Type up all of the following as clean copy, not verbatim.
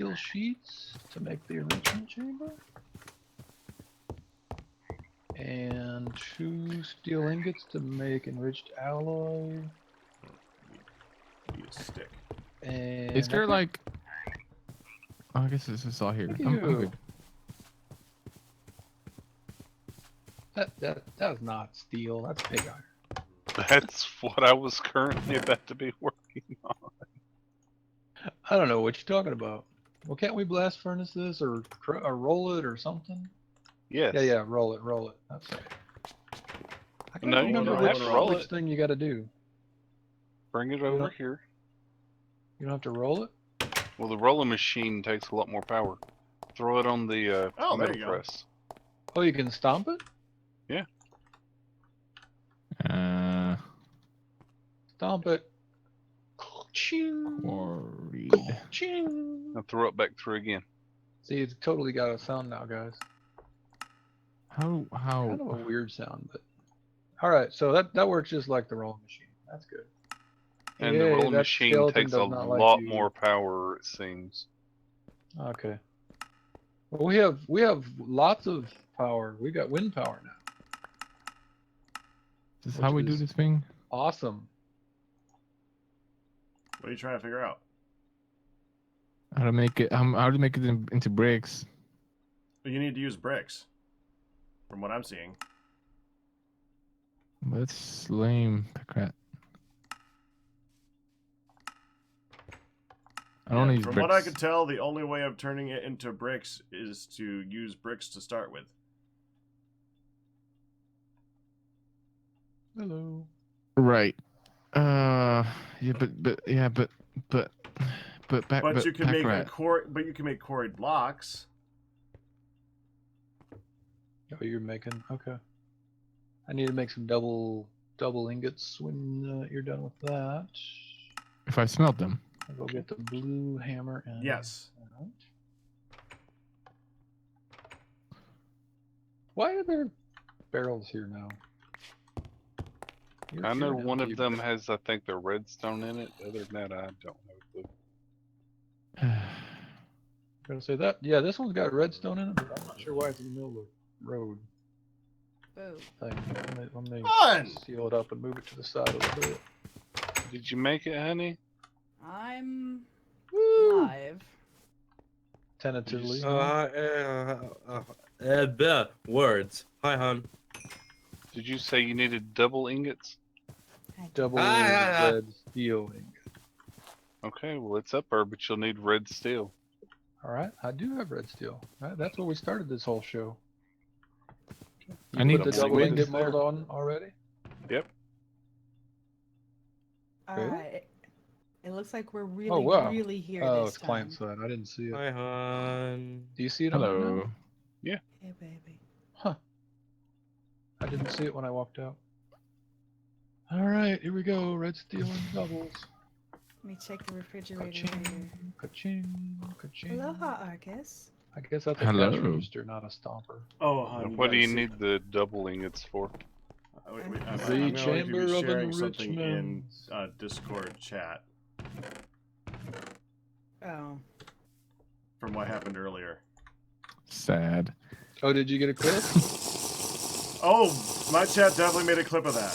steel sheets to make the enrichment chamber. And 2 steel ingots to make enriched alloy. Need a stick. And Is there like? Oh, I guess this is all here. I'm good. That's not steel. That's pig iron. That's what I was currently about to be working on. I don't know what you're talking about. Well, can't we blast furnace this or roll it or something? Yes. Yeah, roll it. That's right. I can't No, you remember don't have to roll which it. thing you got to do. Bring it over here. You don't have to roll it? Well, the rolling machine takes a lot more power. Throw it on the Oh, there metal you go. press. Oh, you can stomp it? Yeah. Stomp it. Worried. Now throw it back through again. See, it's totally got a sound now, guys. How? Kind of a weird sound, but all right. So that works just like the rolling machine. That's good. And the Yay, rolling that machine skeleton takes a does not like lot you. more power, it seems. Okay. Well, we have lots of power. We got wind power now. Is this how we do this thing? Awesome. What are you trying to figure out? How to make it? How to make it into bricks? You need to use bricks, from what I'm seeing. That's lame. Crap. I don't need From bricks. what I could tell, the only way of turning it into bricks is to use bricks to start with. Hello. Right. Yeah, but you can make Packrat. but you can make quarried blocks. Oh, you're making okay. I need to make some double ingots when you're done with that. If I smelt them. I'll go get the blue hammer and Yes. Why are there barrels here now? I know one of them has, I think, the redstone in it. Other than that, I don't know. I'm gonna say that. Yeah, this one's got redstone in it, but I'm not sure why it's in the middle of the road. Oh. Thing. Let me Fun! seal it up and move it to the side a little bit. Did you make it, honey? I'm Woo! live. Tentatively. Words. Hi, hon. Did you say you needed double ingots? Double Ah. red steel ingot. Okay, well, it's up there, but you'll need red steel. All right, I do have red steel. That's what we started this whole show. I need the double double ingots ingot there. mold on already. Yep. Really? It looks like we're really, Oh wow. really here Oh, this it's time. client side. I didn't see it. Hi, hon. Do you see it on there now? Hello. Hey, baby. Huh. I didn't see it when I walked out. All right, here we go. Red steel and doubles. Let me check the refrigerator Ka-ching, here. ka-ching, ka-ching. Aloha, Arcus. I guess that's a Hello. cash register, not a stomper. Oh, Now, hon, what do you gotta see- need the double ingots for? Wait, The I'm going to chamber be of sharing something in enrichment. Discord chat Oh. from what happened earlier. Sad. Oh, did you get a clip? Oh, my chat definitely made a clip of that.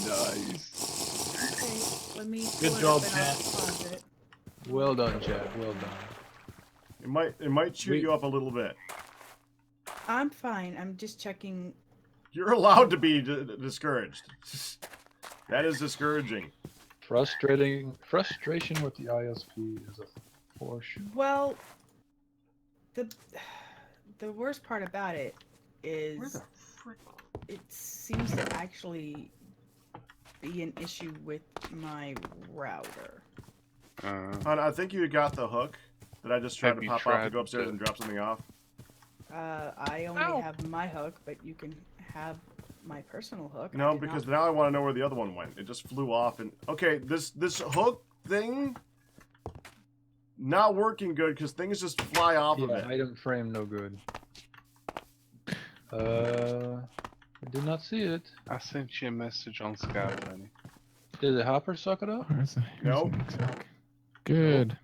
Nice. Okay, let me Good pull it job, up and I'll Pat. pause it. Well done, Chad. Well done. It might cheer you up a little bit. I'm fine. I'm just checking. You're allowed to be discouraged. That is discouraging. Frustration with the ISP is a portion. Well, the worst part about it is it seems to actually be an issue with my router. Hon, I think you got the hook that I just tried Have to you pop off to tried go upstairs to- and drop something off. I only have my hook, but you can have my personal hook. I No, did because not- now I want to know where the other one went. It just flew off and okay, this hook thing not working good because things just fly off of it. Item frame no good. I did not see it. I sent you a message on Skype, honey. Did the hopper suck it up? Here's Nope. Good.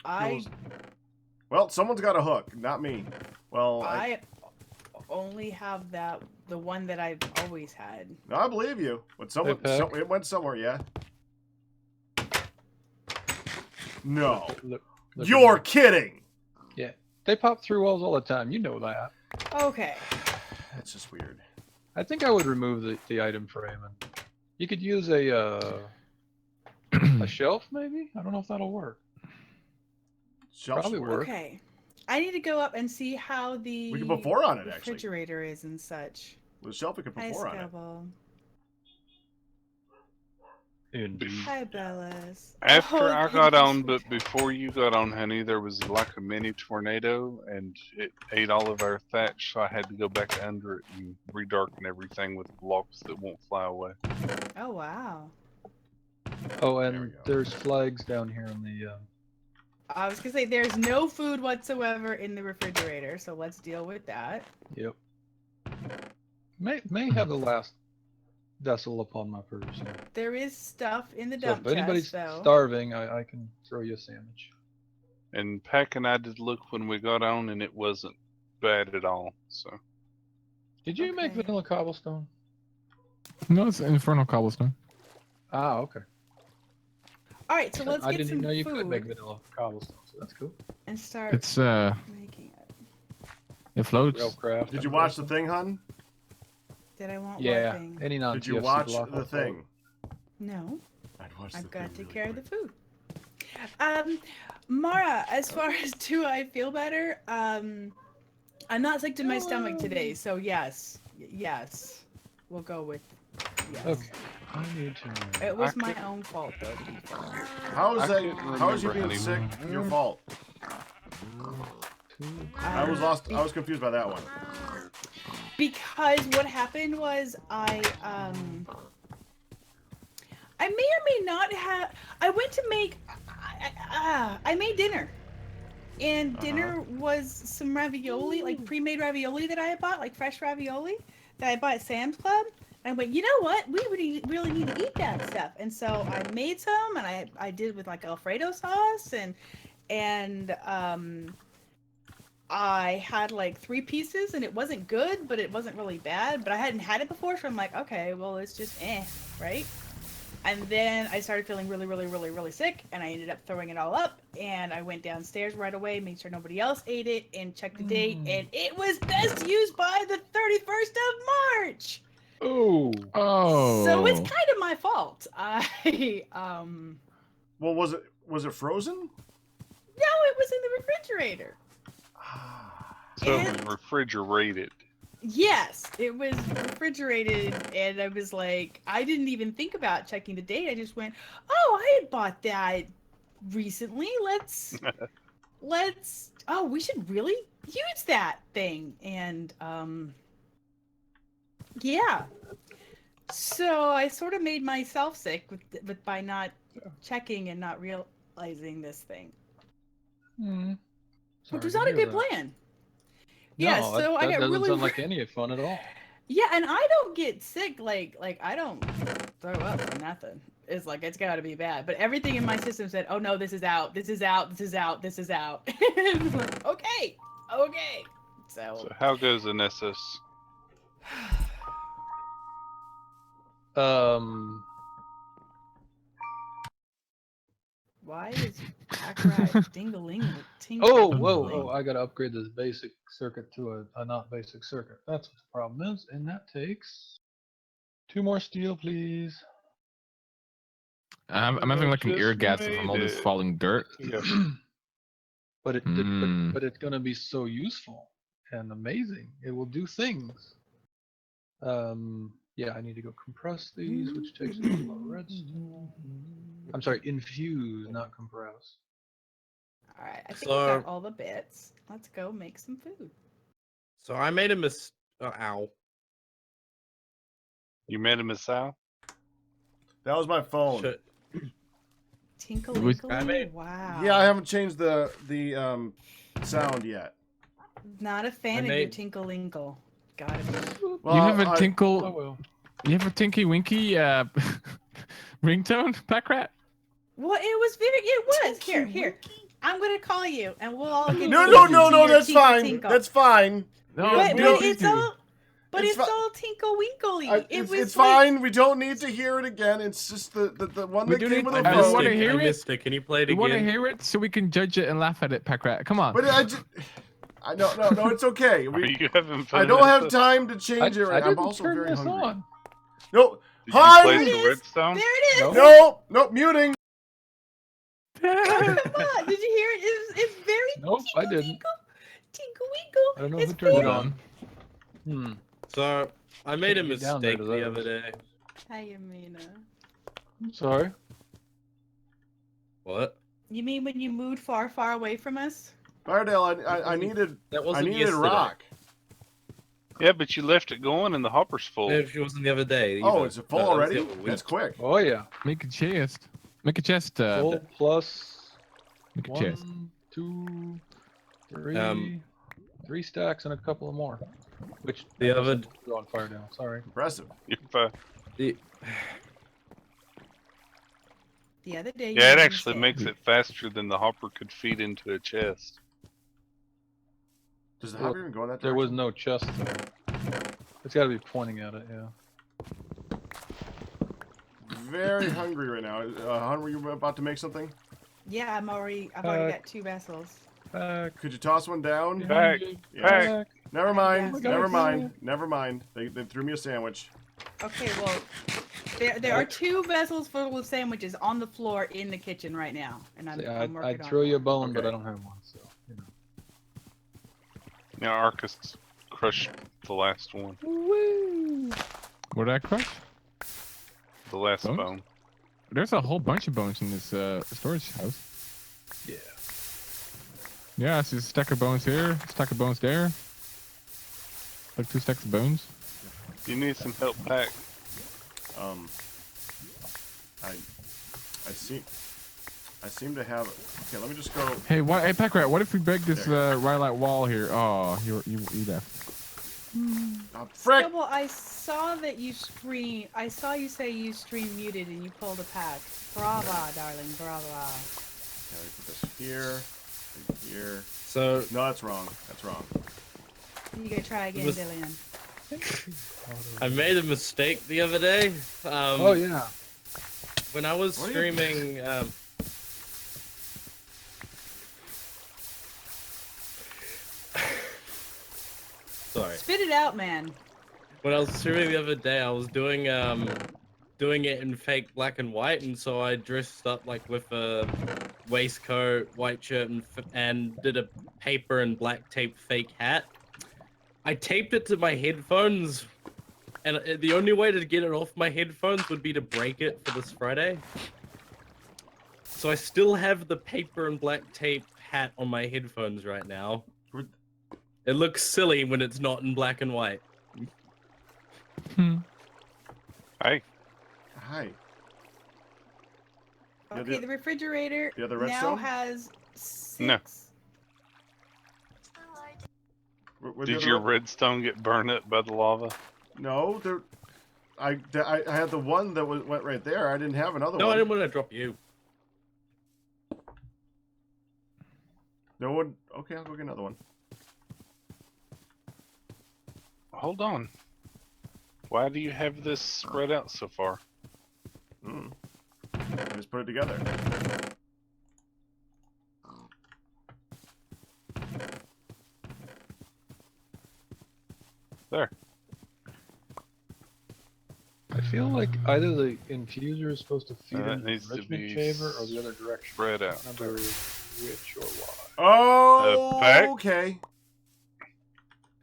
I Well, someone's got a hook, not me. Well, I only have the one that I've always had. no, I believe you. But someone, Peck. it went somewhere, yeah. No, Look at you're that. kidding. Yeah, they pop through walls all the time. You know that. Okay. That's just weird. I think I would remove the item frame, and you could use a shelf maybe. I don't know if that'll work. Shelves Probably work. work. Okay. I need to go up and see how the We can put 4 on it, actually. refrigerator is and such. With a shelf, we can put Hi, 4 on it. Scrabble. Indeed. Hi, Bellas. After Oh, I thank got you, on, but sweetheart. before you got on, honey, there was like a mini tornado and it ate all of our thatch, so I had to go back under it and redarken everything with blocks that won't fly away. Oh, wow. Oh, There we and go. there's flags down here on the. I was gonna say there's no food whatsoever in the refrigerator, so let's deal with that. Yep. May have the last vessel upon my person. There is stuff in the So dump if anybody's chest, though. starving, I can throw you a sandwich. And Pack and I did look when we got on, and it wasn't bad at all. So Did you make Okay. vanilla cobblestone? No, it's infernal cobblestone. Ah, okay. All right, so let's I get didn't some even know you could food make vanilla cobblestone, so that's cool. and start It's making it. it floats. Railcraft. Did you I'm watch the guessing. thing, hun? Did I want Yeah. one thing? Any non Did you watch block the I'll thing? No, I'd watch the I've got to thing take really care of the quick. food. Mara, as far as do I feel better? I'm not sick to my stomach today, so yes, we'll go with yes. Okay. I need to. It was I my could- own fault though, to be fair. How is I that? couldn't How is you remember, being honey. sick your fault? I was lost. I was confused by that one. Because what happened was I may or may not have. I went to make. I made dinner, and dinner was some ravioli, like pre-made ravioli that I had bought, like fresh ravioli that I bought at Sam's Club. And I went, you know what? We really need to eat that stuff. And so I made some, and I did with like Alfredo sauce, and I had like 3 pieces, and it wasn't good, but it wasn't really bad. But I hadn't had it before, so I'm like, okay, well, it's just right? And then I started feeling really sick, and I ended up throwing it all up. And I went downstairs right away, made sure nobody else ate it, and checked the date, and it was best used by the 31st of March. Oh. Oh. So it's kind of my fault. Well, was it frozen? No, it was in the refrigerator. so it And- was refrigerated. Yes, it was refrigerated, and I was like, I didn't even think about checking the date. I just went, oh, I had bought that recently. Let's. Oh, we should really use that thing. And yeah. So I sort of made myself sick with by not checking and not realizing this thing, which was not a good plan. Yeah, No, so that I got doesn't really sound like any fun at all. Yeah, and I don't get sick like I don't throw up or nothing. It's like it's got to be bad, but everything in my system said, "Oh no, this is out. This is out. This is out. This is out." It's like, okay. So how goes an SS? Why is Baccarat ding-a-ling? Oh, whoa! I gotta upgrade this basic circuit to a not basic circuit. That's what the problem is, and that takes 2 more steel, please. I'm having like an Just irrigasm from all made this it. falling dirt. Yeah. But Mm. but it's gonna be so useful and amazing. It will do things. Yeah, I need to go compress these, which takes a little of redstone. I'm sorry, infuse, not compress. All right, I think I So- got all the bits. Let's go make some food. So I made a ow. You made a missile? That was my phone. Shit. Tinkle was- I made- Wow. Yeah, I haven't changed the sound yet. Not a fan of your made- tinkle-inkle. Gotta be. Well, you have a I- tinkle. Oh well. You have a tinky winky ringtone, Packrat? Well, it was very. It was here. I'm gonna call you, and we'll all get. No, to no, listen no, to no. your That's tinkle fine. tinkle. That's fine. No, But, we but don't- it's all. But It's it's fi- all tinkle winkly. It's fine. We don't need to hear it again. It's just the one We that do came need with to- the I I don't phone. wanna missed it. hear I it. missed it. Can you play it You want to again? hear it so we can judge it and laugh at it, Packrat? Come on. But no, it's okay. Are We, you having fun? I don't with have this? time to change it. I Right. I'm didn't also turn very this hungry. on. No, Did you Hun! play There it some is. redstone? There it is. no, muting. Oh, come on. Did you hear it? It's very. Nope, I tinkle, didn't. Tinkle, tinkle winkle. I don't know It's who turned it very- on. Hmm. So I made a Can't get down there mistake to the those. other day. Hi, Amina. I'm sorry. What? You mean when you moved far, far away from us? Firedale, I needed That I wasn't needed yesterday. rock. Yeah, but you left it going and the hopper's full. Maybe it wasn't the other day. Oh, either. is it full No, that was already? the other week. That's quick. Oh yeah. Make a chest. Make a chest. Full plus Make a chest. 1, 2, 3, Um, 3 stacks and a couple of more. Which The I other- guess I'm on fire down. Sorry. Impressive. If, The other day. you yeah, it made a actually mistake. makes it faster than the hopper could feed into a chest. Does the Well, hopper even go in that There was direction? no chest there. It's got to be pointing at it. Yeah. Very hungry right now. Hun, were you about to make something? Yeah, I've already got 2 vessels. Back. Could you toss one down? Back. Yes. Back. Never mind. Yes. Never mind. Never mind. They threw me a sandwich. Okay, well, there are 2 vessels full of sandwiches on the floor in the kitchen right now, and I'm, See, I'm working I'd on throw you a one. bone, but Okay. I don't have one. So you know. Yeah, Arcus crushed the last one. What did I crush? The last Bones? bone. There's a whole bunch of bones in this storage house. Yeah. Yeah, I see a stack of bones here, a stack of bones there. Like 2 stacks of bones. You need some help, Pack. I seem to have. Okay, let me just go. Hey, hey Packrat, what if we break this rhyolite wall here? Oh, you left. Oh, frick! Yeah, well, I saw that you stream. I saw you say you stream muted and you pulled a pack. Brava, darling, brava. Okay, let me put this here. Here. So No, that's wrong. That's wrong. You gotta try again, Was- Dillian. I made a mistake the other day. Oh yeah. When I was What are you- streaming, sorry. Spit it out, man. When I was streaming the other day, I was doing it in fake black and white, and so I dressed up like with a waistcoat, white shirt, and did a paper and black tape fake hat. I taped it to my headphones, and the only way to get it off my headphones would be to break it for this Friday. So I still have the paper and black tape hat on my headphones right now. It looks silly when it's not in black and white. Hey, Hi. Yeah, Okay, the refrigerator the other now redstone? has 6. No. Where'd the did other your one- redstone get burned up by the lava? No, there. I had the one that went right there. I didn't have another No, one. I didn't want to drop you. No one. Okay, I'll go get another one. Hold on. Why do you have this spread out so far? I just put it together. There. I feel like either the infuser is supposed to feed That into the needs to enrichment be chamber or the other direction. Spread out. I don't remember which or why. Oh, back? okay.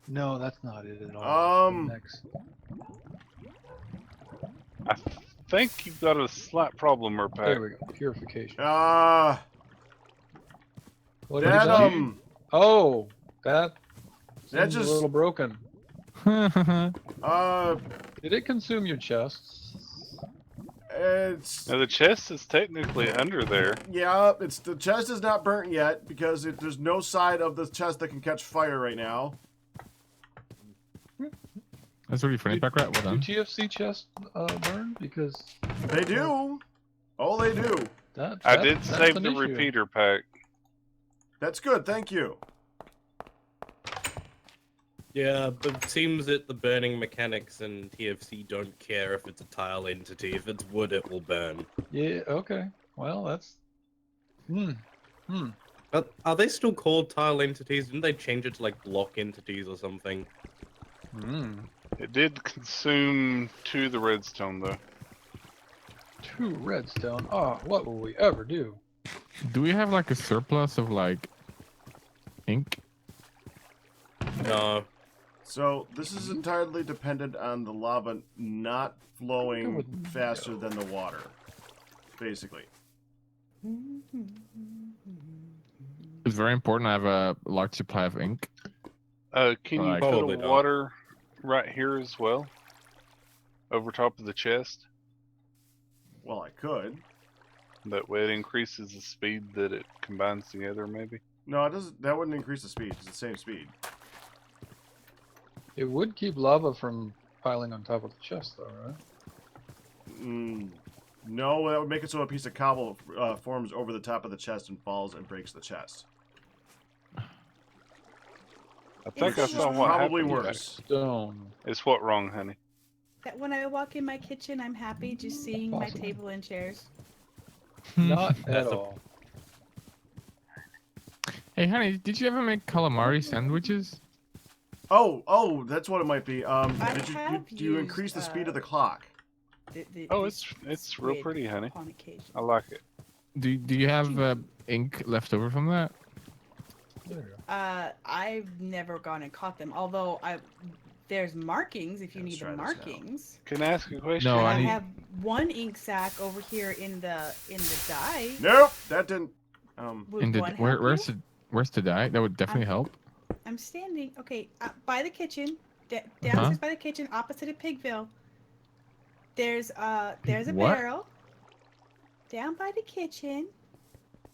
No, that's not it at all. Next. I think you've got a slight problem, or Pack. There we go. Purification. Ah, What is that that? Oh, that That seems just- a little broken. Did it consume your chests? it's Now the chest is technically under there. yeah. It's the chest is not burnt yet because there's no side of the chest that can catch fire right now. That's really funny, Packrat. Well Do done. TFC chests burn? Because They do. Oh, they do. that. I that- did that's save an the issue. repeater pack. That's good, thank you. Yeah, but it seems that the burning mechanics in TFC don't care if it's a tile entity. If it's wood, it will burn. Yeah, okay. Well, that's... But are they still called tile entities? Didn't they change it to like block entities or something? It did consume 2 of the redstone though. 2 redstone. Oh, what will we ever do? Do we have like a surplus of like ink? No. So this is entirely dependent on the lava not flowing faster than the water, basically. It's very important. I have a large supply of ink. Can you Like- put Probably a not. water right here as well? Over top of the chest? Well, I could. That way it increases the speed that it combines together, maybe? No, it doesn't. That wouldn't increase the speed. It's the same speed. It would keep lava from piling on top of the chest, though, right? No, that would make it so a piece of cobble forms over the top of the chest and falls and breaks the chest. I think I It's saw what Probably happened. worse. Stone. It's what wrong, honey? That when I walk in my kitchen, I'm happy just seeing my Possible. table and chairs. Not at That's a- all. Hey, honey, did you ever make calamari sandwiches? Oh, that's what it might be. have Do you increase used, the speed of the clock? Oh, the it's real squid pretty, honey. On occasion. I like it. Do you have ink left over from that? There you go. I've never gone and caught them. Although there's markings if you Let's need the try this now. markings. Can I ask a question? No, And I I need- have one ink sac over here in the dye. Nope, that didn't. Would And one help you? where's the dye? That would definitely help. I'm standing. Okay, by the kitchen. Uh-huh. Downstairs by the kitchen, opposite of Pigville. There's a what? barrel. Down by the kitchen.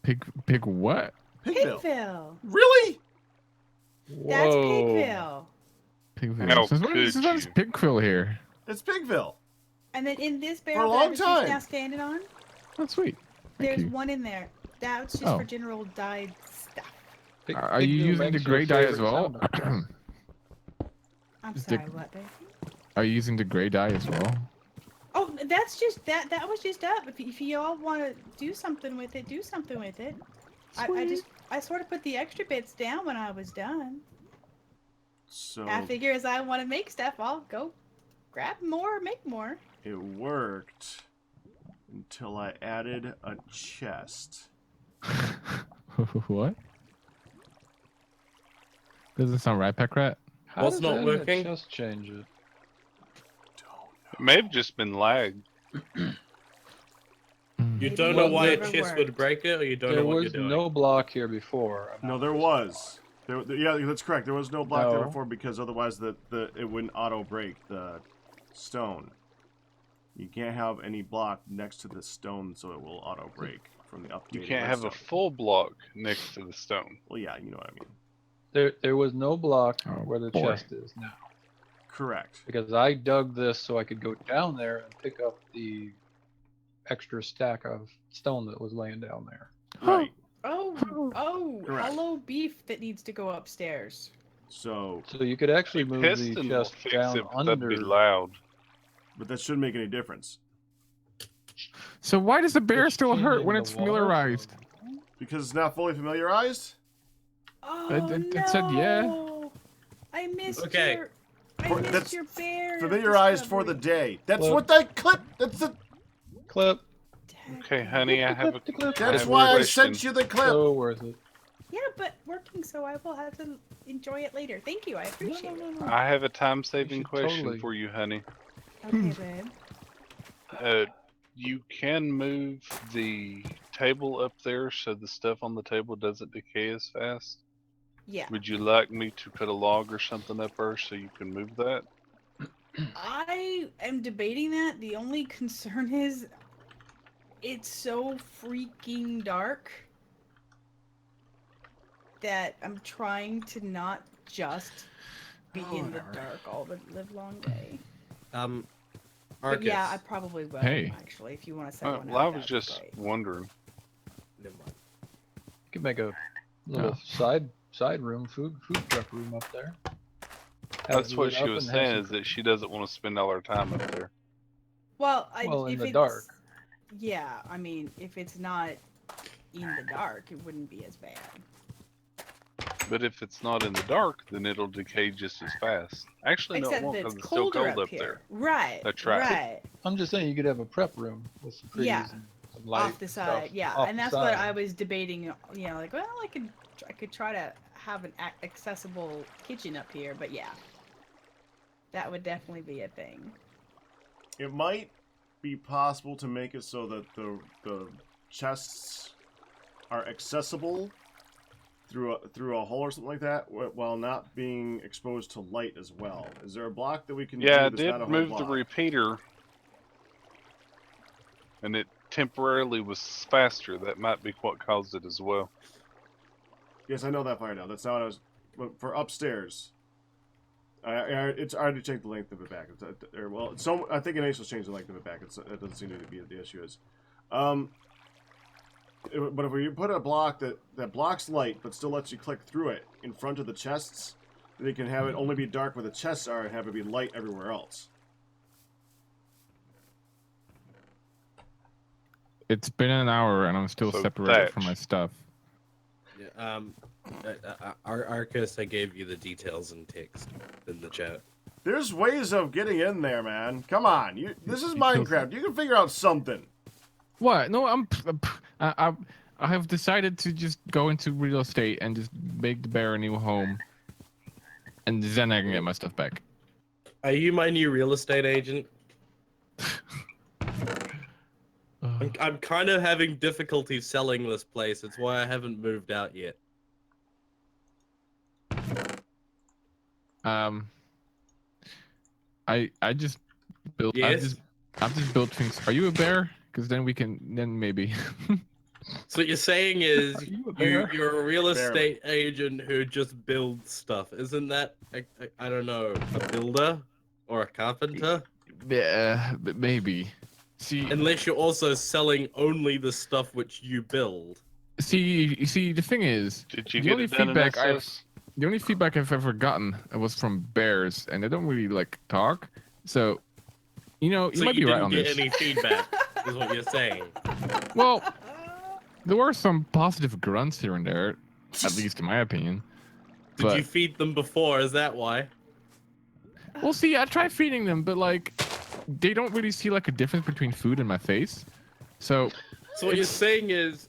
Pig what? Pigville. Pigville. Really? That's Whoa. Pigville. Pigville. How Since when is could Pigville here? It's Pigville. And then in this a barrel long that I was just time. now standing on, Oh, sweet. Thank there's you. one in there. That's just Oh. for general dyed stuff. Big- Are big you new using the makes your gray dye as favorite well? sound effect. I'm Is sorry, the- what, baby? Are you using the gray dye as well? Oh, that's just that was just up. If you all want to do something with it, do something with it. I sort of put the extra bits down when I was done. So I figure as I want to make stuff, I'll go grab more, make more. it worked until I added a chest. What? Doesn't sound right, Packrat. How What's does not that working? Just change it. It may have just been lag. Mm. You Maybe don't know it why a never chest would worked. break it, or you don't There know what was you're doing? no block here before. No, there was. Yeah, that's correct. There was no block there No. before because otherwise it wouldn't auto break the stone. You can't have any block next to the stone so it will auto break from the updated. You can't have a redstone. full block next to the stone. Well, yeah, you know what I mean. There was no block Oh, where the boy. chest is now. Correct. Because I dug this so I could go down there and pick up the extra stack of stone that was laying down there. Right. Oh, Correct. hello beef that needs to go upstairs. So, So you could actually move the Piston will chest fix down it, but that'd be under. loud. but that shouldn't make any difference So why does the bear It's still hurt changing when the it's water familiarized? flow. because it's not fully familiarized. Oh it said yeah. no! I missed Okay. your. For- I missed that's your bear. Familiarized for the discovery. day. That's Well- what that clip. That's the. Clip. Okay, honey, I have a. Clip. I That's have a why I question. sent you the clip. So worth it. Yeah, but working, so I will have to enjoy it later. Thank you. I appreciate it. I have a time-saving should question totally- for you, honey. Okay, babe. You can move the table up there so the stuff on the table doesn't decay as fast. Yeah. Would you like me to put a log or something up there so you can move that? I am debating that. The only concern is it's so freaking dark that I'm trying to not just be in the dark all the live long day. But Arcus. yeah, I probably will. Hey. Actually, if you want to set one Well, I up, was that'd be just great. wondering. Never mind. You could make a Little Oh. side room, food prep room up there. Have That's it what lit she up was and have saying, some is that she doesn't want to spend all her time up there. Well, Well, in if the it's, dark. Yeah, I mean, if it's not in the dark, it wouldn't be as bad. But if it's not in the dark, then it'll decay just as fast. Actually, no, it Except won't, that because it's it's still colder cold up up here. there. Right. That's right. Right. I'm just saying you could have a prep room with some trees Yeah. and some light Off the and stuff side, yeah, off and the that's what side. I was debating. You know, like, well, I could try to have an accessible kitchen up here, but yeah, that would definitely be a thing. It might be possible to make it so that the chests are accessible through a hole or something like that, while not being exposed to light as well. Is there a block that we can Yeah, I do that's did not a whole move block? the repeater, and it temporarily was faster. That might be what caused it as well. Yes, I know that part now. That's not what I was. But for upstairs, it's already checked the length of it back. Well, I think an will change the length of it back. It doesn't seem to be the issue is. But if we put a block that blocks light but still lets you click through it in front of the chests, then you can have it only be dark where the chests are and have it be light everywhere else. It's been an hour and I'm still So, separated from thatch. my stuff. Yeah, Arcus, I gave you the details in text in the chat. There's ways of getting in there, man. Come on, this is Minecraft. You can figure out something. What? No, I have decided to just go into real estate and just make the bear a new home, and then I can get my stuff back. Are you my new real estate agent? I'm kind of having difficulty selling this place. It's why I haven't moved out yet. I just built. Yes? I've just built things. Are you a bear? Because then maybe. So what you're saying is Are you a bear? you're a real Barely. estate agent who just builds stuff. Isn't that, I don't know, a builder or a carpenter? Yeah, but maybe. See, Unless you're also selling only the stuff which you build. see, the thing is, Did you the get only it done in feedback SS? the only feedback I've ever gotten was from bears, and they don't really like talk. So, you So might be right didn't on get this. any feedback, is what you're saying. Well, there were some positive grunts here and there, at least in my opinion. Did But you feed them before? Is that why? well, see, I try feeding them, but like, they don't really see like a difference between food and my face. So What you're saying is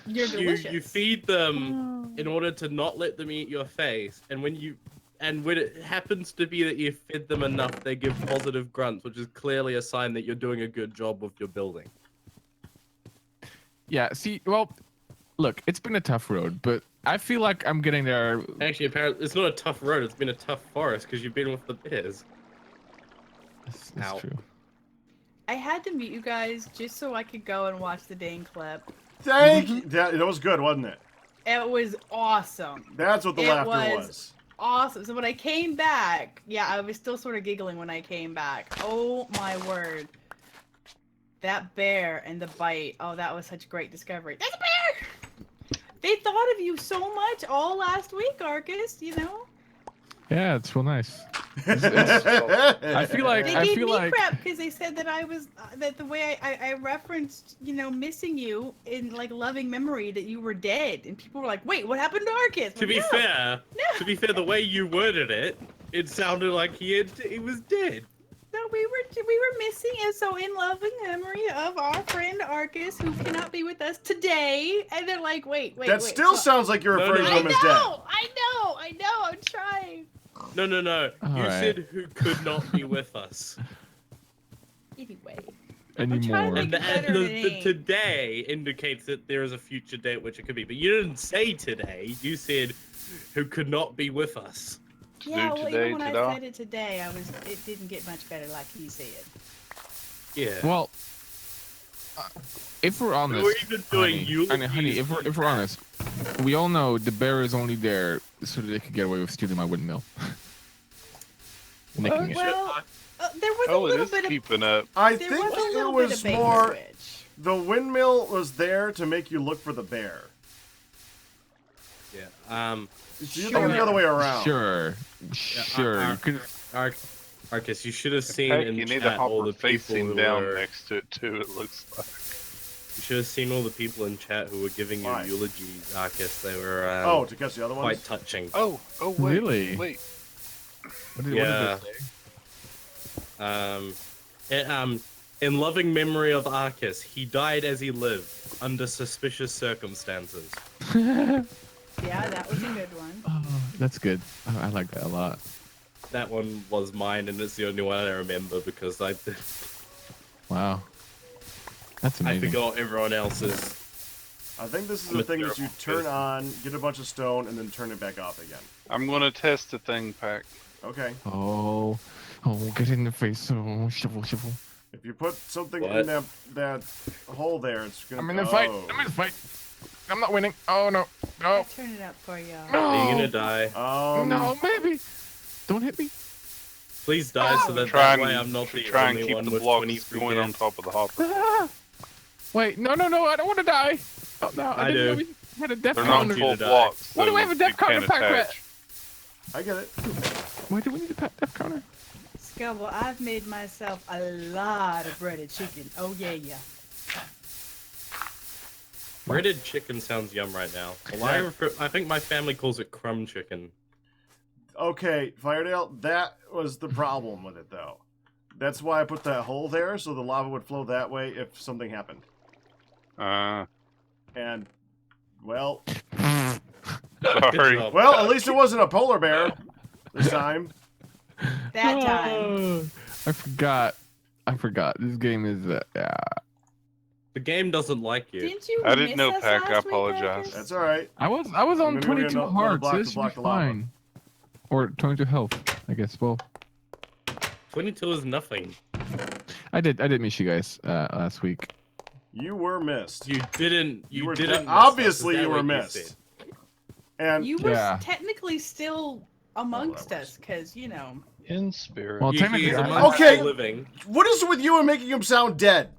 You're delicious. you feed them in order to not let them eat your face, and when it happens to be that you fed them enough, they give positive grunts, which is clearly a sign that you're doing a good job with your building. yeah, see, well, look, it's been a tough road, but I feel like I'm getting there. Actually, apparently, it's not a tough road. It's been a tough forest because you've been with the bears. That's Ow. true. I had to mute you guys just so I could go and watch the dang clip. Thank you. That was good, wasn't it? It was awesome. That's what the It laughter was- was. Awesome. So when I came back, yeah, I was still sort of giggling when I came back. Oh my word. That bear and the bite. Oh, that was such a great discovery. That's a bear! They thought of you so much all last week, Arcus, Yeah, it's real nice. I feel like They I gave feel me like crap because they said that I was that the way I referenced, missing you in like loving memory that you were dead, and people were like, "Ait, what happened to Arcus?" To be fair, the way you worded it, it sounded like he was dead. No, we were missing, and so in loving memory of our friend Arcus, who cannot be with us today, and they're like, wait. That still sounds like you're referring to him as dead. I know, I'm trying. No. All You right. said who could not be with us. Anyway, anymore. Make it better than the ain't. today indicates that there is a future date which it could be, but you didn't say today. You said who could not be with us. Yeah, Do well, today, even when ta-da. I said it today, it didn't get much better like he said. Yeah. Well, if we're honest, We're even doing honey, if we're honest, we all know the bear is only there so that they could get away with stealing my windmill. Nicking it. Well, there was a Oh, it little is bit of keeping up. I there think was a it little bit was of bait more. and switch. The windmill was there to make you look for the bear. So you're doing the other way around. Sure. You could. Arcus, you should have seen Heck, in you need chat a all hopper the people facing who down were. next to it too. It looks like. You should have seen all the people in chat who were giving you Why? eulogies, Arcus. They were Oh, to catch the other quite ones? touching. Oh, wait, Really? wait. What did Yeah. they say? In loving memory of Arcus, he died as he lived, under suspicious circumstances. Yeah, that was a good one. Oh, that's good. Oh, I like that a lot. That one was mine, and it's the only one I remember because I Wow. That's I amazing. forgot everyone else's. I think this is I'm the a thing that you terrible turn on, get a bunch of stone, and then turn it back off again. I'm gonna test the thing, Pack. Okay. Oh, get in the face. Oh, shovel. If you put something What? in that hole there, it's gonna. I'm in the fight. Oh. I'm in the fight. I'm not winning. Oh no. I'll No. turn it up for y'all. No. Are you gonna die? No, maybe. Don't hit me. Please die so that Try that way and, I'm not the try and only keep one the with blocks 23 going on deaths. top of the hopper. Ah. Wait, no, I don't want to die. Oh, no, I didn't know do. we had a death They're not counter. full to die. blocks. Why do so I have a death you can't counter, Pack attach. I get it. Why do we need a death counter? Scubble, I've made myself a lot of breaded chicken. Oh yeah. Breaded chicken sounds yum right now. Well, I think my family calls it crumb chicken. Okay, Firedale, that was the problem with it, though. That's why I put that hole there, so the lava would flow that way if something happened. And, well, Sorry. job. well, at least it wasn't a polar bear this time. That time. Oh, I forgot. This game is The game doesn't like you. Didn't you I didn't miss know, us Pack. I last week, apologize. Marcus? That's all right. I was I'm on gonna go 22 get another hearts. block to This should block be the lava. fine. Or 22 health, I guess. Well, 22 is nothing. I did miss you guys last week. You were missed. You didn't. You were didn't. obviously miss us. Is that you were what missed. said? And You were Yeah. technically still amongst that was- us, because, you know. In spirit. Well, He technically, is I- amongst Okay. the living. what is it with you and making him sound dead?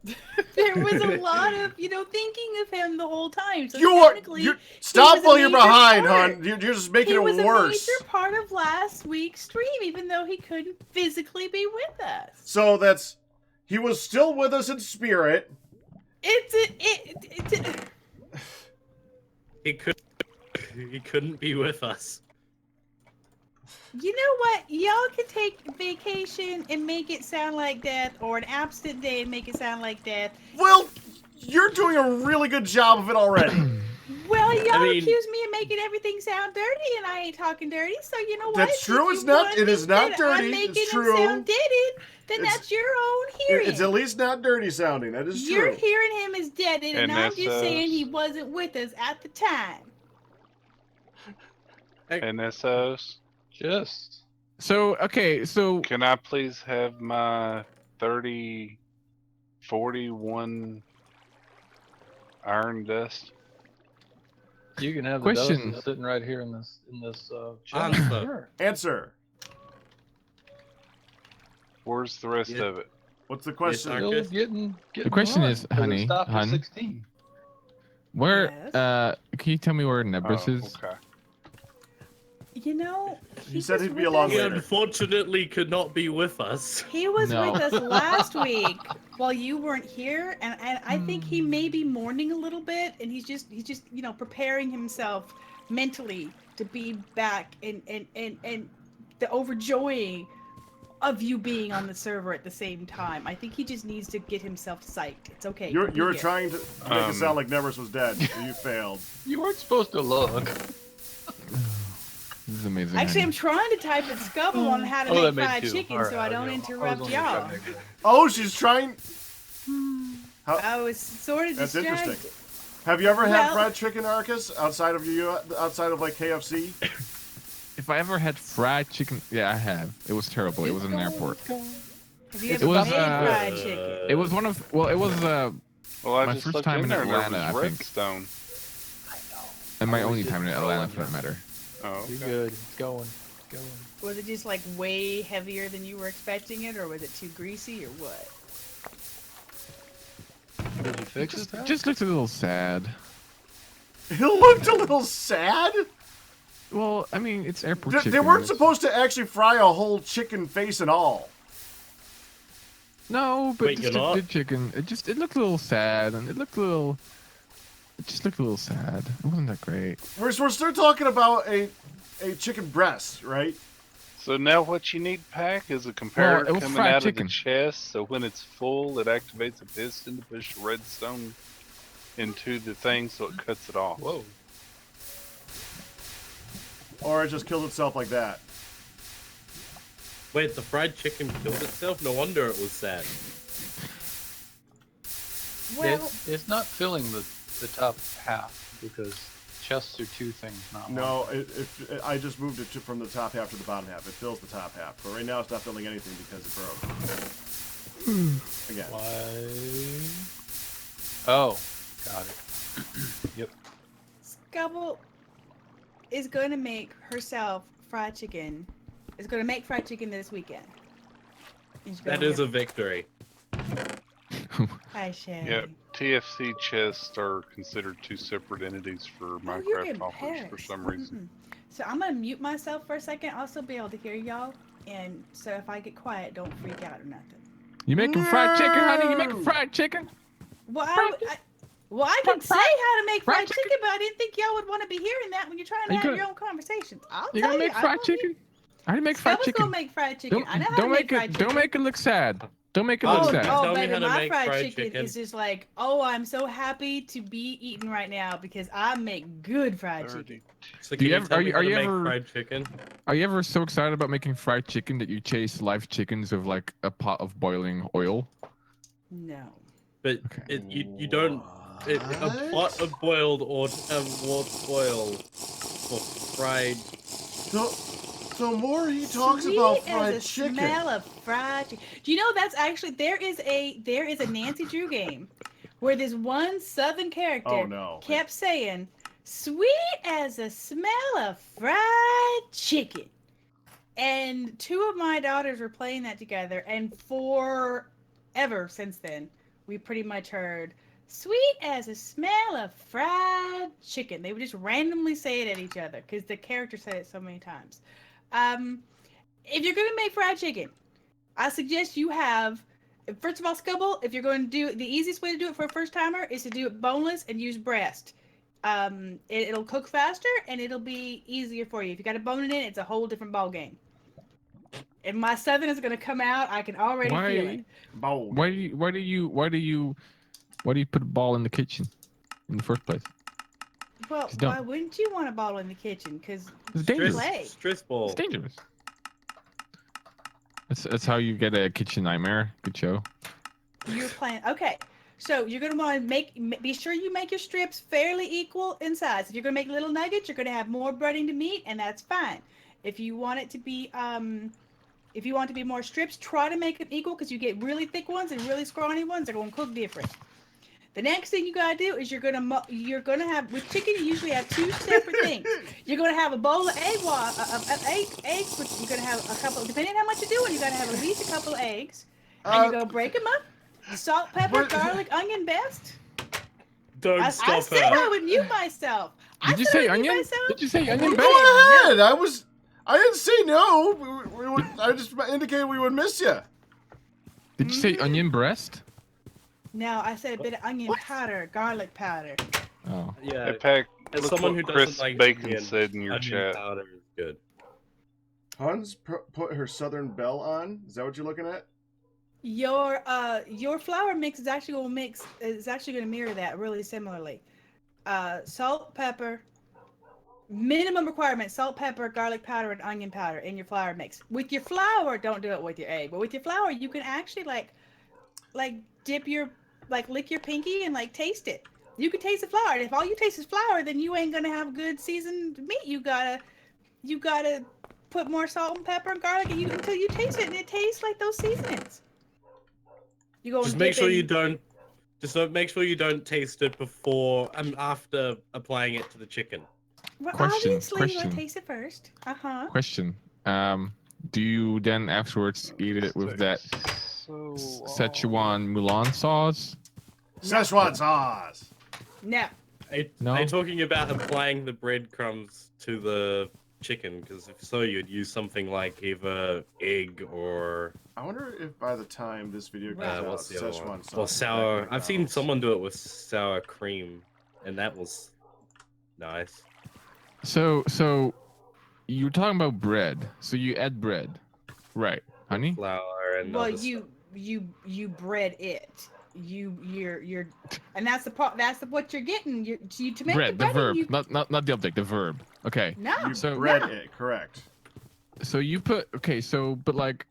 There was a lot of, thinking of him the whole time. So You are. technically, Stop was a while you're major behind, part. hon. You're just making he it was worse. a major part of last week's stream, even though he couldn't physically be with us. So that's. He was still with us in spirit. He couldn't be with us. You know what? Y'all can take vacation and make it sound like death, or an absent day and make it sound like death. Well, you're doing a really good job of it already. Well, y'all mean- accuse me of making everything sound dirty, and I ain't talking dirty. So you know what? That's If true, you it's not- want it me is not that dirty, I'm making it's him true. sound dirty, then It's- that's your own hearing. It's at least not dirty sounding. That is You're true. hearing him as deaded, and I'm just NSS. saying he wasn't with us at the time. NSOs. Just. So okay, so Can I please have my 41 iron dust? You can have the Question. dust sitting right here in this chest. Answer. Sure. Answer. Where's the rest Yeah. of it? What's the question? Yes, Still Marcus? getting The question on, is, 'cause it honey, stopped at hun, 16. where Yes. can you tell me where Nebris is? Okay. You know, He said was he'd be with along us- He later. unfortunately could not be with us. He was No. with us last week while you weren't here, and I think he may be mourning a little bit, and he's just preparing himself mentally to be back and the overjoying of you being on the server at the same time. I think he just needs to get himself psyched. It's okay. You he'll were be here. trying to make it sound like Nevers was dead. So you failed. You weren't supposed to look. This is amazing. Actually, I'm honey. trying to type at Scubble on how to Oh, that make made fried two. chicken, Alright, so I don't was interrupt only y'all. trying to make it. Oh, she's trying. How- I was sort of That's distracted. interesting. Have you ever had Well- fried chicken, Arcus, outside of like KFC? If I ever had fried chicken, yeah, I have. It was terrible. It was in an airport. Have you It ever was, made fried chicken? It was one of well, it was Well, I My just first looked time in in there and there Atlanta, was I think. redstone. and my I only was time in just Atlanta, trolling for that you. matter. Oh, You're okay. good. It's going. It's going. Was it just like way heavier than you were expecting it, or was it too greasy, or what? Did you fix it? Pat? Just looked a little sad. It looked a little sad. Well, I mean, it's airport They chicken. weren't supposed to actually fry a whole chicken face and all. No, but Wait, just you're not? the chicken. It looked a little sad, and it just looked a little sad. It wasn't that great. We're still talking about a chicken breast, right? So now what you need, Pack, is a comparator it was coming fried out chicken. of the chest. So when it's full, it activates a piston to push the redstone into the thing, so it cuts it off. Whoa. Or it just kills itself like that. Wait, the fried chicken killed itself? No wonder it was sad. Well, It's not filling the top half because chests are two things, not one. No, I just moved it from the top half to the bottom half. It fills the top half. But right now it's not filling anything because it broke. Again. Why? Oh, got it. Yep. Scubble is going to make herself fried chicken. Is going to make fried chicken this weekend. And she's gonna That is a have- victory. Hi, Shay. Yep. TFC chests are considered two separate entities for Oh, you're Minecraft in offers for Paris. some reason. So I'm gonna mute myself for a second. I'll still be able to hear y'all, and so if I get quiet, don't freak out or nothing. You making fried chicken, honey? You making fried chicken? Well, I can say how to make fried fried chicken? chicken, but I didn't think y'all would want to be hearing that when you're trying to You have gonna- your own conversations. I'll You tell gonna you. make fried chicken? How do you make fried Scubble's chicken? gonna make fried chicken. I know how to make fried chicken. Don't make it look sad. Don't make it Oh, look Oh, sad. Tell me baby, how to my make fried fried chicken, chicken. is just like, oh, I'm so happy to be eating right now because I make good fried chicken. So Do can you you ever- tell are me you- how are to you make ever- fried chicken? Are you ever so excited about making fried chicken that you chase live chickens with like a pot of boiling oil? No. But Okay. you don't. A pot of boiled or oil for fried. So more he talks Sweet about as fried the chicken. smell of fried chicken. Do you know that's actually there is a Nancy Drew game where this one Southern character Oh no. kept saying, "Sweet as the smell of fried chicken," and two of my daughters were playing that together, and forever since then, we pretty much heard "sweet as the smell of fried chicken." They would just randomly say it at each other because the character said it so many times. If you're gonna make fried chicken, I suggest you have, first of all, Scubble, if you're going to do the easiest way to do it for a first timer is to do it boneless and use breast. It'll cook faster and it'll be easier for you. If you got a bone in it, it's a whole different ball game. If my southern is gonna come out, I can already feel it. Bold. Why do you put a ball in the kitchen in the first place? Well, Just don't. why wouldn't you want a ball in the kitchen? Because It's dangerous. Play. Stress ball. It's dangerous. That's how you get a kitchen nightmare. Good show. you're playing. Okay, so you're gonna want to be sure you make your strips fairly equal in size. If you're gonna make little nuggets, you're gonna have more breading to meat, and that's fine. If you want it to be if you want it to be more strips, try to make them equal because you get really thick ones and really scrawny ones. They're gonna cook different. The next thing you gotta do is you're gonna have with chicken. You usually have two separate things. You're gonna have a bowl of eggs, which you're gonna have a couple. Depending on how much you're doing, you're gonna have at least a couple of eggs, and you're gonna break them up. Salt, pepper, but- garlic, onion, best. Don't I stop said her. I would mute myself. Did you say onion? Did you say onion? Go Best? ahead. I didn't say no. I just indicated we would miss you. Did you say onion breast? No, I said a bit of onion powder, garlic powder. Oh. Yeah. Hey, Pack, As look someone what who Chris doesn't like Bacon onion, said in your onion chat. powder is good. Hans put her Southern Belle on. Is that what you're looking at? Your flour mix is actually gonna mirror that really similarly. Salt, pepper. Minimum requirement: salt, pepper, garlic powder, and onion powder in your flour mix. With your flour, don't do it with your egg, but with your flour, you can actually like dip your lick your pinky and taste it. You can taste the flour, and if all you taste is flour, then you ain't gonna have good seasoned meat. You gotta put more salt and pepper and garlic until you taste it, and it tastes like those seasonings. You go Just make sure you don't. Just make sure you don't taste it before and after applying it to the chicken. Well, Question, obviously, you question. gotta taste it first. Question. Do you then afterwards eat it with that So, Szechuan Mulan sauce? Szechuan sauce. No. Are No? you talking about applying the breadcrumbs to the chicken, because if so, you'd use something like either egg or I wonder if by the time this video comes out, what's the other Szechuan one? sauce Or is back sour. at I've seen McDonald's. someone do it with sour cream, and that was nice. So you're talking about bread. So you add bread, right, honey? Flour and Well, other stuff. you bread it. You're, and that's the part. That's what you're getting. You to make Bread, the the breading. verb, You, not the object, the verb. Okay. no. You So- bread no. it, correct. So you put but like,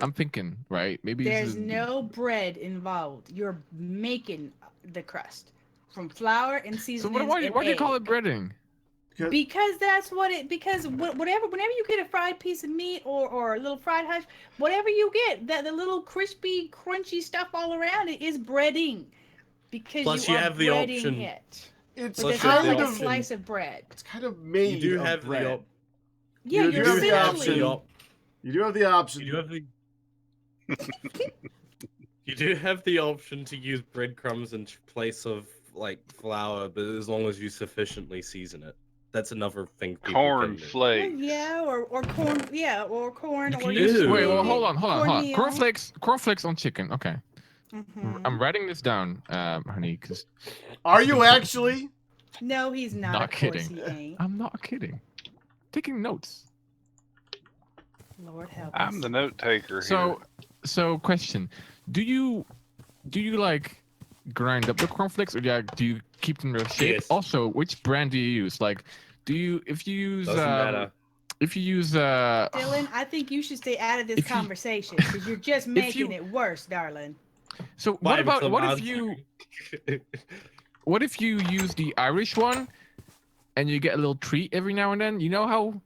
I'm thinking, right? Maybe this There's is- no bread involved. You're making the crust from flour and So seasonings why and do you call egg. it breading? Because that's what it. Because whenever you get a fried piece of meat or a little fried hash, whatever you get, that the little crispy, crunchy stuff all around it is breading. Because Plus you you are have the breading option- it. It's But Plus there's you have not the like a option- slice of bread. It's kind of made You do of have bread. Yeah, You you're do have the essentially. option. You do have the option. You do have the. You do have the option to use breadcrumbs in place of like flour, but as long as you sufficiently season it. That's another thing. People Corn can do. Well, flakes. yeah, or corn. Yeah, or corn. You Or can you use, Ew. wait, well, can hold on. cornmeal. Cornflakes on chicken. Okay, Mhm. I'm writing this down, honey, because Are you actually? No, he's not. Not Of course kidding. he ain't. I'm not kidding. Taking notes. Lord help I'm us. the note taker here. So question: Do you like grind up the cornflakes, or do you keep them in their shape? Yes. Also, which brand do you use? Like, if you use Doesn't matter. if you use Dylan, I think you should stay out of this If you- conversation because you're just making it worse, darling. so Why, because I'm what if answering. you use the Irish one and you get a little treat every now and then? You know how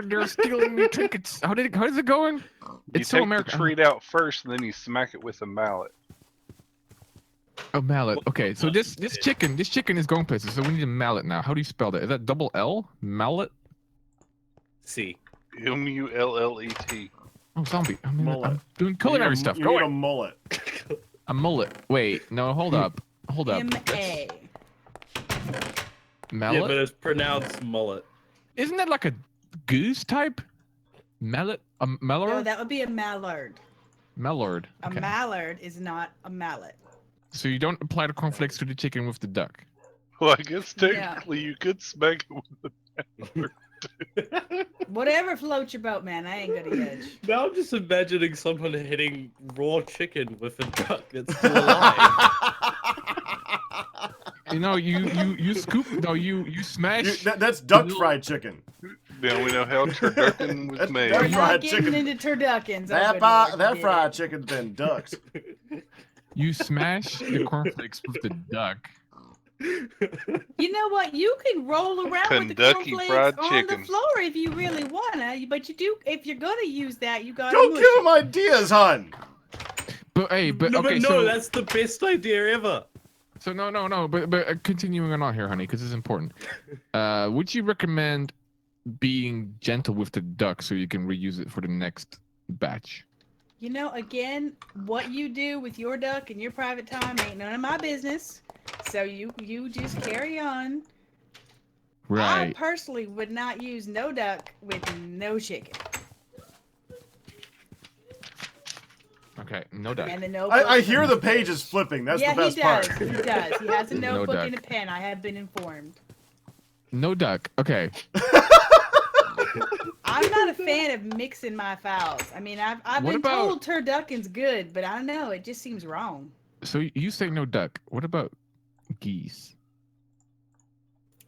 they're stealing me trinkets. How is it going? You It's so take American. the treat out first, and then you smack it with a mallet. A mallet. Okay, so this chicken is going places. So we need a mallet now. How do you spell that? Is that double L? Mallet? See. mullet. Oh, zombie. I'm Mullet. doing culinary stuff. You Go need a away. mullet. A mullet. Wait, no, hold up. Hold up. M.A. Mallet? Yeah, but it's pronounced mullet. Isn't that like a goose type? Mallet? A No, mallard? that would be a mallard. Mallard. A Okay. mallard is not a mallet. So you don't apply the cornflakes to the chicken with the duck. Well, I guess Yeah. technically you could smack it with Whatever floats your boat, man. I ain't gonna judge. Now I'm just imagining someone hitting raw chicken with a duck that's still alive. You know, you scoop. No, you smash. That's duck fried chicken. Now we know how turducken was That's made. very We're not fried getting chicken. into turduckens. That fried chicken's been ducked. You smash the cornflakes with the duck. You know what? You can roll around with the Kentucky cornflakes Fried on Chicken. the floor if you really wanna. But you do, if you're gonna use that, you gotta. Don't mush give it. him ideas, hun. But hey, but no, okay, but no, so that's the best idea ever. so no, but continuing on here, honey, because it's important. Would you recommend being gentle with the duck so you can reuse it for the next batch? You know, again, what you do with your duck in your private time ain't none of my business. So you just carry on. I Right. personally would not use no duck with no chicken. Okay. No duck. And the no. I hear the pages flipping. That's yeah, the best he does. part. He does. He has a No notebook duck. and a pen. I have been informed. No duck. Okay. I'm not a fan of mixing my fowls. I mean, I've What been about- told turducken's good, but I don't know. It just seems wrong. So you say no duck. What about geese?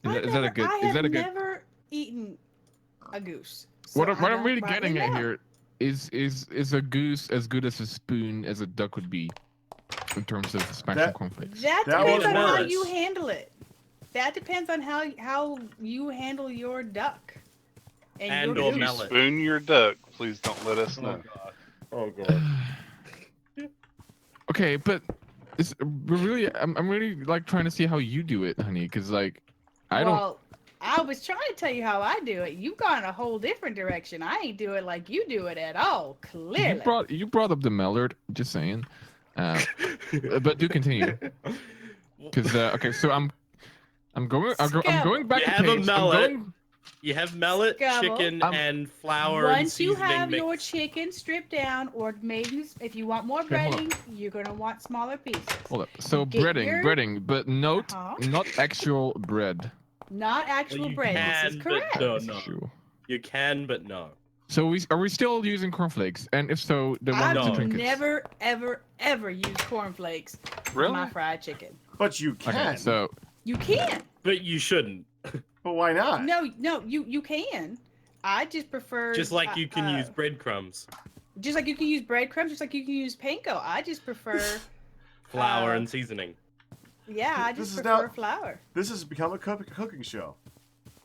Is that a good? I Is that a have good? never eaten a goose. so What I I'm don't really rightly getting at know. here is a goose as good as a spoon as a duck would be in terms of smashing That- cornflakes? That That depends was on how worse. you handle it. That depends on how you handle your duck. And your or If you goose. mallet. spoon your duck, please don't let us know. god. Oh god. Okay, but I'm really like trying to see how you do it, honey, because like I don't. Well, I was trying to tell you how I do it. You gone a whole different direction. I ain't do it like you do it at all. Clearly. You brought up the mallard. Just saying. But do continue. Because okay, so I'm going back Scabble. to You have a page. mallet. You have mallet, Scubble. chicken, and flour and Once you seasoning have mix. your chicken stripped down, or maybe if you want more Okay, hold breading, you're gonna want smaller pieces. Hold up. So get breading, your- breading, but note, Uh-huh. not actual bread. Not Well, actual you bread. This is can, correct. but no, That's no. true. You can, but no. So are we still using cornflakes? And if so, the one I've with the No. trinkets. never, ever used cornflakes with Really? my fried chicken. But you can. Okay, so You can. But you shouldn't. But why not? No, you can. I just prefer. Just like you can use breadcrumbs, Just like you can use breadcrumbs, just like you can use panko. I just prefer. flour, Uh, and seasoning. Yeah, I This just is prefer now- flour. This has become a cooking show.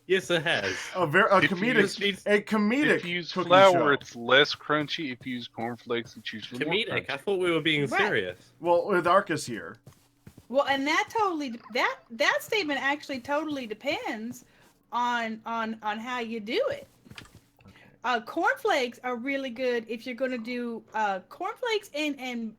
Yes, it has. A If you comedic, use- a comedic If you use cooking flour, show. it's less crunchy. If you use cornflakes, it's usually more Comedic. I crunchy. thought we were being Right. serious. Well, with Arcus here, Well, and that totally that statement actually totally depends on how you do it. Cornflakes are really good if you're gonna do cornflakes and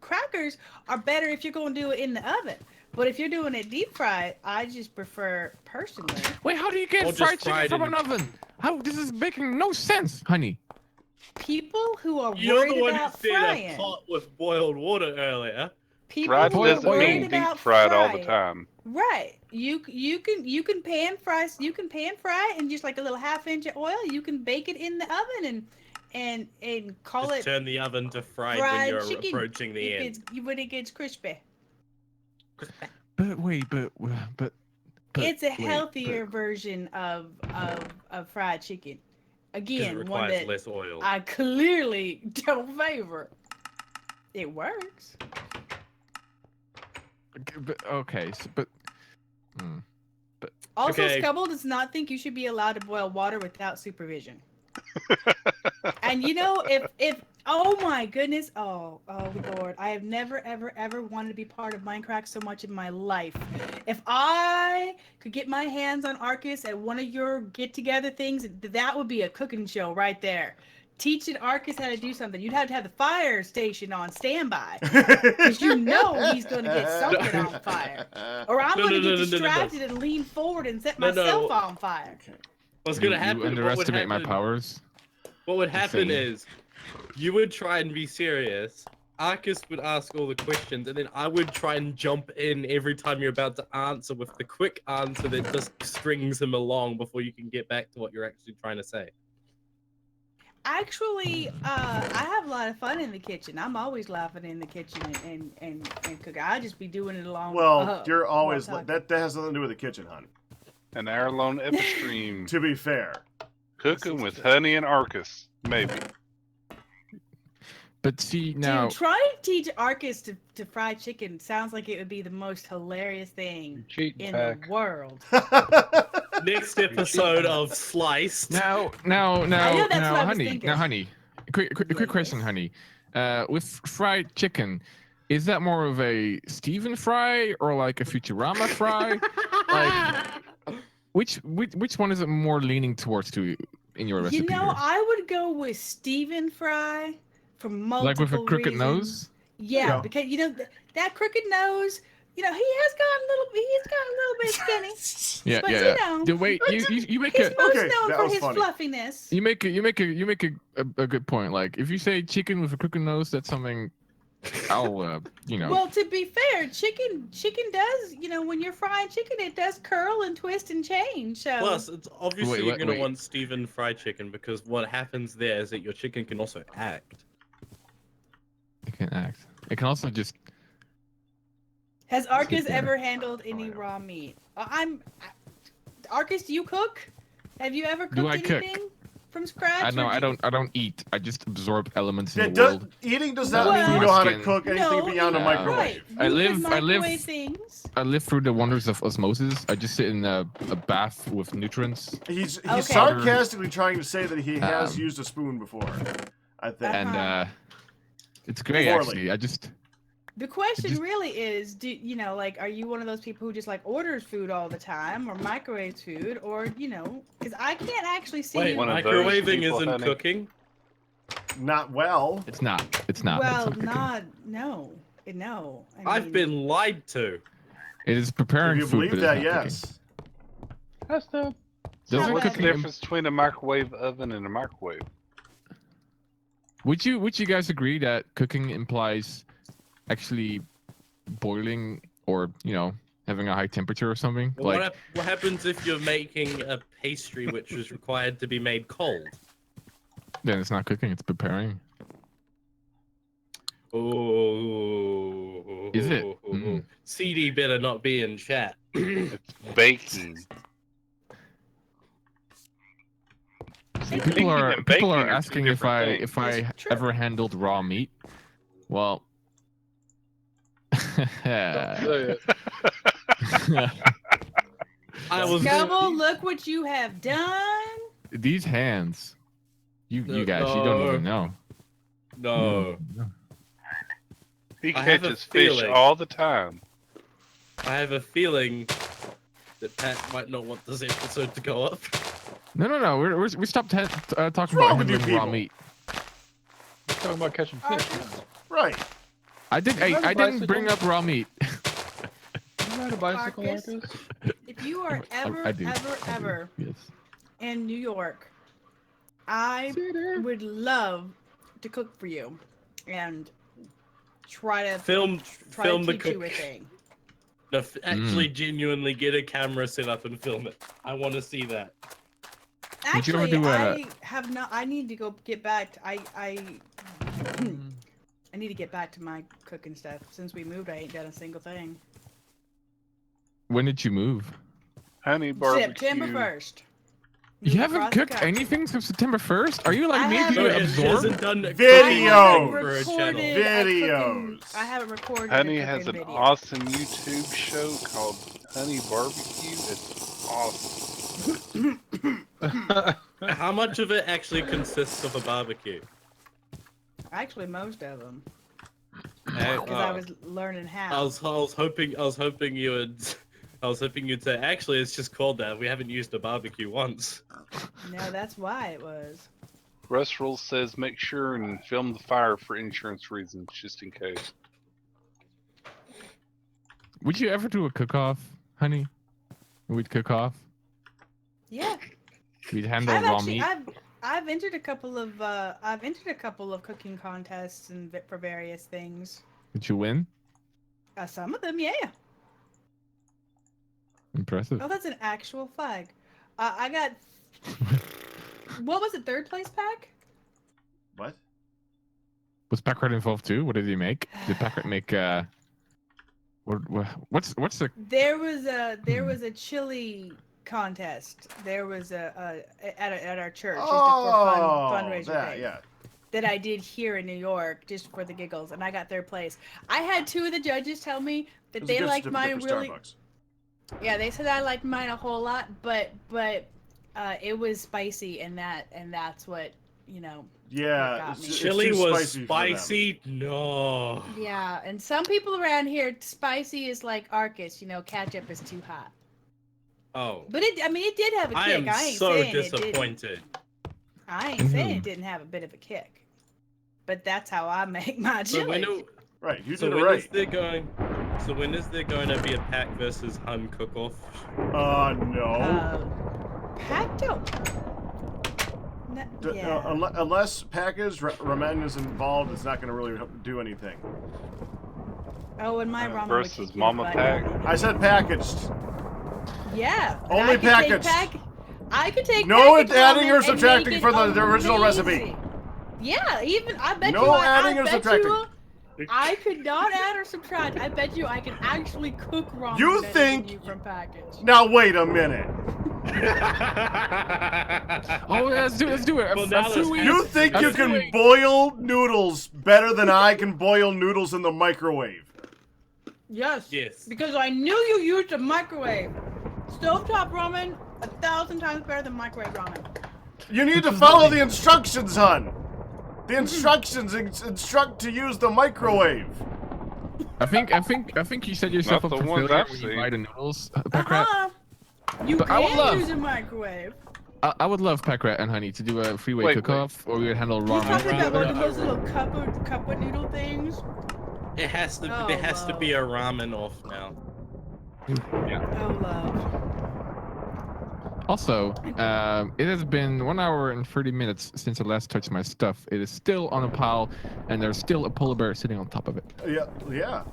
crackers are better if you're gonna do it in the oven. But if you're doing it deep fried, I just prefer personally. wait, how do you Or get just fried chicken fried from in- an oven? How this is making no sense, honey. People who are You're worried the one who about said frying. a pot with boiled water earlier. People Fried who are doesn't worried mean deep about fried all the frying. time. Right. You can pan fry it in just like a little half-inch of oil. You can bake it in the oven and call Just it turn the oven to fried, fried when you're chicken approaching the end. when it gets crispy. But wait, but It's a wait, healthier version of fried chicken. Because Again, it one requires that less oil. I clearly don't favor. It works. okay, so, but. Hmm. Also, Okay. Scubble does not think you should be allowed to boil water without supervision. And you know, if oh my goodness, oh Lord, I have never ever wanted to be part of Minecraft so much in my life. If I could get my hands on Arcus at one of your get-together things, that would be a cooking show right there. Teaching Arcus how to do something. You'd have to have the fire station on standby. Because you know he's going to get something on fire. Or I'm No, going to no, get no, no, no, no. distracted and lean forward and set No, no. myself on fire. What's You, gonna happen? you underestimate my powers. What would happen Insane. is, you would try and be serious. Arcus would ask all the questions, and then I would try and jump in every time you're about to answer with the quick answer that just strings him along before you can get back to what you're actually trying to say. Actually, I have a lot of fun in the kitchen. I'm always laughing in the kitchen and cooking. I'll just be doing it along. well, you're always while that has nothing to do with the kitchen, hon. An hour-long Epistream. To be fair, Cooking with honey and Arcus. Maybe. But see now, Dude, trying to teach Arcus to fry chicken sounds like it would be the most hilarious thing Cheat in pack. the world. Next episode of Sliced. know that's what I was honey, thinking. now, honey. Quick question, Yes. honey. With fried chicken, is that more of a Stephen fry or like a Futurama fry? Like, which one is it more leaning towards to in your recipe? You know, here? I would go with Stephen Fry for multiple Like with a crooked reasons. nose? Yeah, Yeah. because you know that crooked nose. You know, he's got a little bit skinny. Yeah, But, yeah, you yeah. know, The way you make He's a most Okay, known that for was his funny. fluffiness. you make a good point. Like if you say chicken with a crooked nose, that's something I'll you know. Well, to be fair, chicken does, you know, when you're frying chicken, it does curl and twist and change. So Plus, it's obviously Wait, you're wait, gonna wait. want Stephen fried chicken because what happens there is that your chicken can also act. It can act. It can also just. has Arcus better. ever handled any raw meat? Arcus, do you cook? Have you ever Do I cooked cook? anything from scratch? I know. or I do you- don't eat. I just absorb elements Yeah, in the world. eating does not Well, mean you know how to skin. cook anything No, beyond a no, microwave. Right. I You live- can I live- microwave things. I live through the wonders of osmosis. I just sit in a bath with nutrients, He's Okay. sarcastically trying to say that he has Um, used a spoon before. I think. and Uh-huh. it's great Poorly. actually. I just The question just- really is, do you know, like, are you one of those people who just like orders food all the time, or microwaves food, or you know, because I can't actually see. Wait, you- one of those microwaving people, isn't honey. cooking? Not well. it's not. It's not. well, it's not. cooking. no. I've mean, been lied to. It is preparing If you food, believe but that, it's not yes. That's the Doesn't go What's the ahead. cooking? difference between a microwave oven and a microwave? Would you guys agree that cooking implies actually boiling or having a high temperature or something? Well, Like what happens if you're making a pastry which is required to be made cold? then it's not cooking; it's preparing. Oh, Is it? Mm. CD better not be in chat. It's baking. See, People cooking are and baking are two asking if different I things. It's true. ever handled raw meat. Well, Don't say it. I was Scubble, look what you have done. these hands. You guys, you No. don't even know. no. He I have a catches fish feeling- all the time. I have a feeling that Pat might not want this episode to go up. No. We stopped talking wrong about with you handling raw people? meat. We're talking about catching fish. Arthur? Right. I did. You ride a I didn't bring bicycle? up raw meat. You ride a bicycle like Marcus? this? If you are I ever, do. ever Yes. in New York, I See you there. would love to cook for you and try to Film teach the you cook. a thing. No, actually, genuinely get a camera set up and film it. I want to see that. Would you ever Actually, do I have not. I need to go get back. I need to get back to my cooking stuff. Since we moved, I ain't done a single thing. When did you move? Honey barbecue. September 1st. You haven't cooked anything since September 1st? Are you like I me? haven't- Do you No, he absorb? hasn't done Videos! for a channel. Videos. I haven't recorded. Honey a has an cooking video. awesome YouTube show called Honey Barbecue. It's awesome. How much of it actually consists of a barbecue? Actually, most of them, Eh, because I was learning how. I was hoping you would. I was hoping you'd say, actually, it's just called that. We haven't used a barbecue once. No, that's why it was. Russ Rules says make sure and film the fire for insurance reasons, just in case. Would you ever do a cook-off, honey? We'd cook off. Yeah, We'd handle I've raw actually meat. I've entered a couple of cooking contests and for various things. Did you win? Some of them, yeah. Impressive. Oh, that's an actual flag. I got. What was it? Third place pack? What? Was Packard involved too? What did he make? Did Packard make what's the There was a chili contest. There was at our church just for fun fundraiser that, thing yeah. that I did here in New York just for the giggles, and I got third place. I had two of the judges tell me that It was a they gift liked certificate mine for really. Starbucks. Yeah, they said I liked mine a whole lot, but it was spicy, and that's what Yeah, got it's, me. it's Chili too was spicy. for them. spicy. No. Yeah, and some people around here, spicy is like Arcus, ketchup is too hot. Oh. But it did have a I kick. am I ain't so saying it didn't. disappointed. I ain't saying Mhm. it didn't have a bit of a kick. But that's how I make my So chili. Right, you so did it when is right. there going? So when is there going to be a Pack versus Hun cook-off? No. Pack don't. Yeah. Unless package Ramen is involved, it's not going to really do anything. Oh, and my ramen would versus kick you Mama butt. Pack. I said packaged. Yeah. and Only I could take packaged. I could take No packaged adding or ramen and subtracting make for it the original recipe. amazing. Yeah, even I bet No you adding I or bet subtracting. you I could not add or subtract. I bet you I can actually cook ramen You better think- than you from package. Now wait a minute. Oh, let's do it. Well, now let's- You think you I'm can doing- boil noodles better than I can boil noodles in the microwave? Yes. Yes. Because I knew you used a microwave. Stovetop ramen 1,000 times better than microwave ramen. You need to follow the instructions, hon. The instructions instruct to use the microwave. I think you set yourself Not up the for ones failure I've when you seen. buy the noodles, Packrat. You But I would can love- use a microwave. I would love Packrat and Honey to do a freeway Wait, cook-off, or we would handle raw You're meat talking about together. one of those little cup of noodle things? It has to. Oh, there has to wow. be a ramen off now. Oh, love. Also, it has been 1 hour and 30 minutes since I last touched my stuff. It is still on a pile, and there's still a polar bear sitting on top of it. Yeah.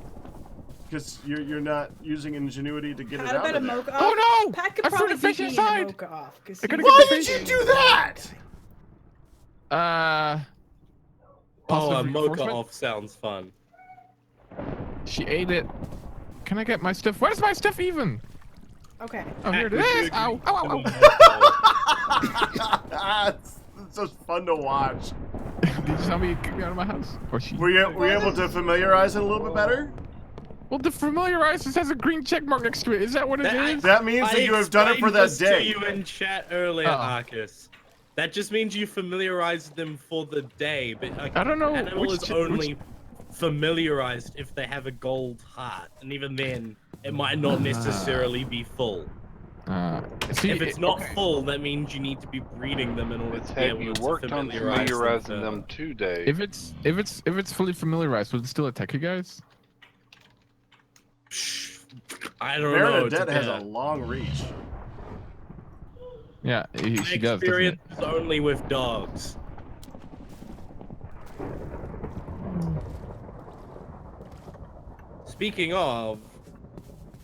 Because you're not using ingenuity to get it out How about a of there. mocha Oh, off? no! Pat could I threw probably the fish beat me in inside. a mocha off. 'Cause I gotta he's- get Why the did you fish. do that? Uh, Oh, positive a mocha reinforcement? off sounds fun. She ate it. Can I get my stuff? Where's my stuff even? Okay. Oh, here it Would you is. agree Ow, ow, ow, to ow. It's just fun to watch. Did you tell me you kicked me out of my house? Or she? Were you able to familiarize it a little bit better? Well, the familiarize just has a green check mark next to it. Is that what it is? That means that you have done it for explained that this day. to you in chat earlier, Oh. Arcus. That just means you familiarized them for the day, but like, I don't know animal which is ch- only familiarized if they have a gold heart, and even then, it might not necessarily be full. See, If it's not okay. full, that means you need to be breeding them in order It's to be have able you to worked on familiarize familiarizing them them further. today? If it's fully familiarized, would it still attack you guys? I don't know. Bernadette has a yeah. long reach. Yeah, My she does. Doesn't experience it? is only with dogs. Speaking of,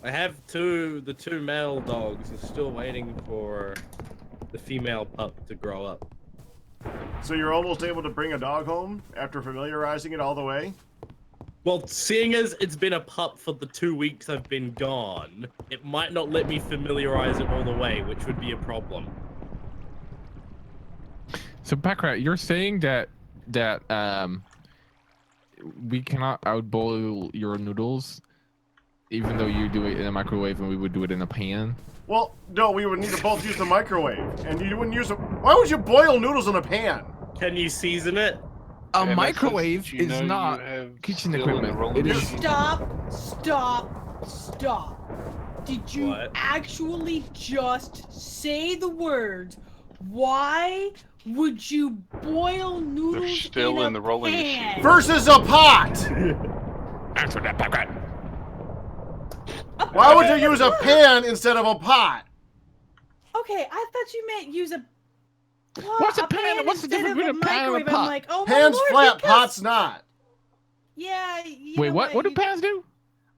I have the two male dogs are still waiting for the female pup to grow up. So you're almost able to bring a dog home after familiarizing it all the way? Well, seeing as it's been a pup for the 2 weeks I've been gone, it might not let me familiarize it all the way, which would be a problem. So, Packrat, you're saying that we cannot outboil your noodles, even though you do it in a microwave and we would do it in a pan? Well, no, we would need to both use the microwave. And you wouldn't use a... Why would you boil noodles in a pan? Can you season it? A And microwave since you know is you not have kitchen skill in the equipment. rolling It is. machine. Stop. Did you What? actually just say the words? Why would you boil noodles They're still in the rolling pan? machine. Versus a pot! Answer that, Packrat. Why would you use a pan instead of a pot? Okay, I thought you meant use a What's a pan? What's the instead difference of between a pan and a microwave. pot? I'm like, oh my Pan's lord, flat, because- pot's not. Yeah. You Wait, know what? What do you- pans do?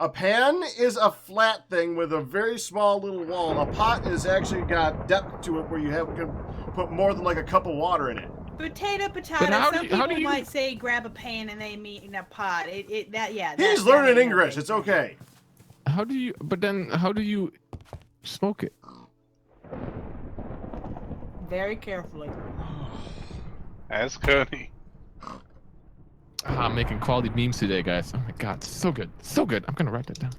A pan is a flat thing with a very small little wall. A pot is actually got depth to it where you can put more than like a cup of water in it. Potato. how do Some you- how people do you- might say grab a pan and they meat in a pot. He's That learning ain't no English. big It's thing. okay. How do you? But then, how do you smoke it? Very carefully. Ask Cody. I'm making quality memes today, guys. Oh my god, so good, so good. I'm gonna write that down.